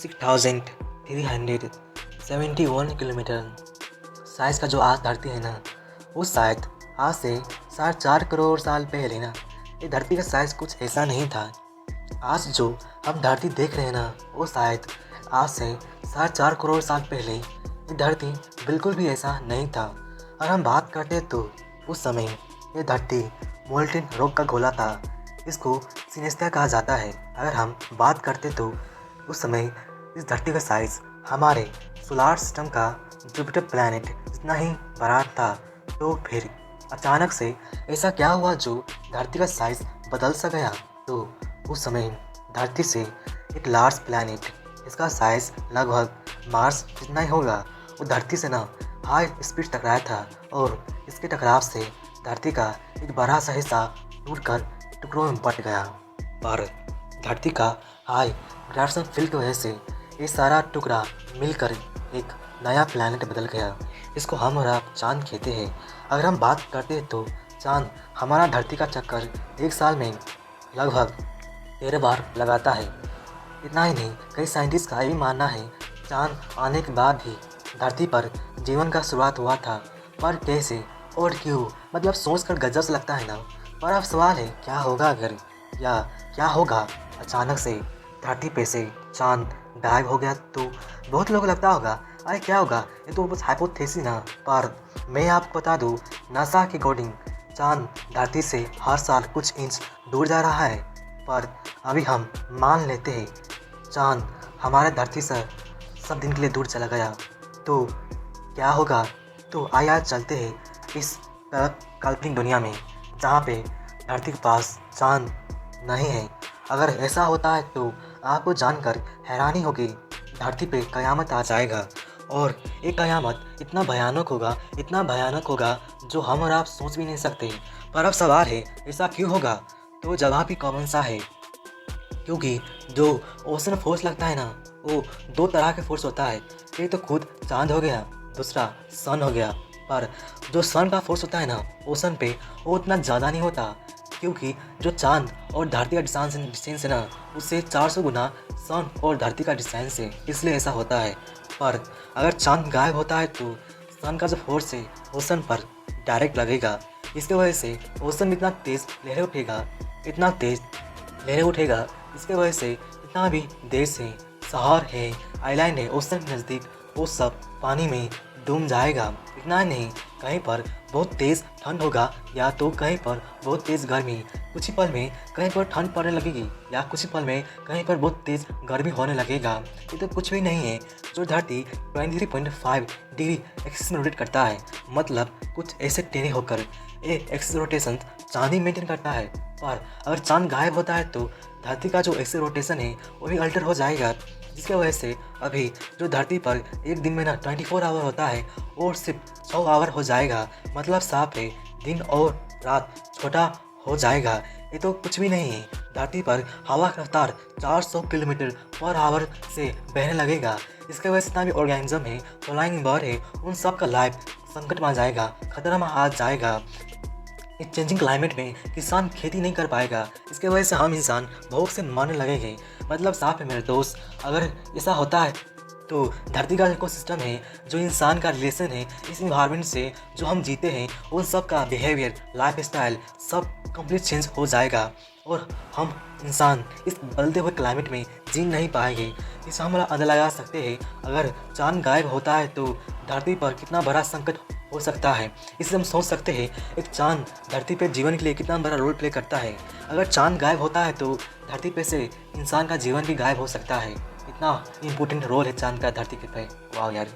6,371 kilometre size का जो आज धरती है ना, वो शायद आज से 4.5 करोड़ साल पहले ना, ये धरती का साइज़ कुछ ऐसा नहीं था। आज जो हम धरती देख रहे हैं ना, वो शायद आज से 4.5 करोड़ साल पहले ये धरती बिल्कुल भी ऐसा नहीं था। और हम बात करते तो उस समय ये धरती मोल्टेन रॉक का गोला था। इसको सिनेस्टिया कहा जाता है। अगर हम बात करते तो उस समय इस धरती का साइज़ हमारे सोलार सिस्टम का जुपिटर प्लैनेट जितना ही बड़ा था। तो फिर अचानक से ऐसा क्या हुआ जो धरती का साइज़ बदल सा गया। तो उस समय धरती से एक लार्ज प्लैनेट, इसका साइज़ लगभग मार्स जितना ही होगा, वो धरती से ना हाई स्पीड टकराया था और इसके टकराव से धरती का एक बड़ा सा हिस्सा टूटकर टुकड़ों में बट गया। पर धरती का हाई ग्रेविटेशन फील्ड की वजह से ये सारा टुकड़ा मिलकर एक नया प्लैनेट बदल गया। इसको हम और आप चांद कहते हैं। अगर हम बात करते हैं तो चांद हमारा धरती का चक्कर एक साल में लगभग 13 बार लगाता है। इतना ही नहीं, कई साइंटिस्ट का ये भी मानना है चांद आने के बाद ही धरती पर जीवन का शुरुआत हुआ था। पर कैसे और क्यों, मतलब सोच कर गजब से लगता है ना। पर अब सवाल है क्या होगा अगर, या क्या होगा अचानक से धरती पे से चांद गायब हो गया। तो बहुत लोगों को लगता होगा अरे क्या होगा, ये तो बस हाइपोथेसिस ना। पर मैं आपको बता दूँ, नासा के अकॉर्डिंग चांद धरती से हर साल कुछ इंच दूर जा रहा है। पर अभी हम मान लेते हैं चांद हमारे धरती से सब दिन के लिए दूर चला गया, तो क्या होगा। तो आइए आज चलते हैं इस काल्पनिक दुनिया में जहाँ पे धरती के पास चांद नहीं है। अगर ऐसा होता है तो आपको जानकर हैरानी होगी, धरती पे कयामत आ जाएगा। और ये कयामत इतना भयानक होगा जो हम और आप सोच भी नहीं सकते। पर अब सवाल है ऐसा क्यों होगा। तो जवाब भी कॉमन सा है, क्योंकि जो ओशन फोर्स लगता है ना, वो दो तरह के फोर्स होता है। एक तो खुद चांद हो गया, दूसरा सन हो गया। पर जो सन का फोर्स होता है ना ओशन पे, वो उतना ज़्यादा नहीं होता, क्योंकि जो चांद और धरती का डिस्टेंस है ना, उससे 400 गुना सन और धरती का डिस्टेंस है, इसलिए ऐसा होता है। पर अगर चांद गायब होता है तो सन का जो फोर्स है ओशन पर डायरेक्ट लगेगा। इसकी वजह से ओशन में इतना तेज़ लहरें उठेगा। इसके वजह से इतना भी देश है, शहर है, आइलैंड है ओशन के नज़दीक, वो सब पानी में डूब जाएगा। इतना नहीं, कहीं पर बहुत तेज़ ठंड होगा या तो कहीं पर बहुत तेज़ गर्मी। कुछ ही पल में कहीं पर ठंड पड़ने लगेगी या कुछ ही पल में कहीं पर बहुत तेज़ गर्मी होने लगेगा। ये तो कुछ भी नहीं है। जो धरती 23.5 डिग्री एक्सिस में रोटेट करता है, मतलब कुछ ऐसे टेढ़े होकर ये एक्सिस रोटेशन चांद ही मेंटेन करता है। पर अगर चांद गायब होता है तो धरती का जो एक्सिस रोटेशन है वो भी अल्टर हो जाएगा, जिसकी वजह से अभी जो धरती पर एक दिन में ना 24 आवर होता है और सिर्फ 100 आवर हो जाएगा। मतलब साफ है, दिन और रात छोटा हो जाएगा। ये तो कुछ भी नहीं है। धरती पर हवा की रफ्तार 400 किलोमीटर पर आवर से बहने लगेगा। इसके वजह से जितना भी ऑर्गेनिज्म है, फ्लाइंग बर्ड है, उन सब का लाइफ संकट में आ जाएगा, खतरा में आ जाएगा। इस चेंजिंग क्लाइमेट में किसान खेती नहीं कर पाएगा। इसके वजह से हम इंसान भूख से मरने लगेंगे। मतलब साफ है मेरे दोस्त, अगर ऐसा होता है तो धरती का इकोसिस्टम है, जो इंसान का रिलेशन है इस इन्वायरमेंट से, जो हम जीते हैं, उन सब का बिहेवियर, लाइफ स्टाइल सब कंप्लीट चेंज हो जाएगा और हम इंसान इस बदलते हुए क्लाइमेट में जी नहीं पाएंगे। इस हम अंदाजा लगा सकते हैं अगर चांद गायब होता है तो धरती पर कितना बड़ा संकट हो सकता है। इससे हम सोच सकते हैं एक चांद धरती पे जीवन के लिए कितना बड़ा रोल प्ले करता है। अगर चांद गायब होता है तो धरती पे से इंसान का जीवन भी गायब हो सकता है। इतना इम्पोर्टेंट रोल है चांद का धरती पे। वाह यार।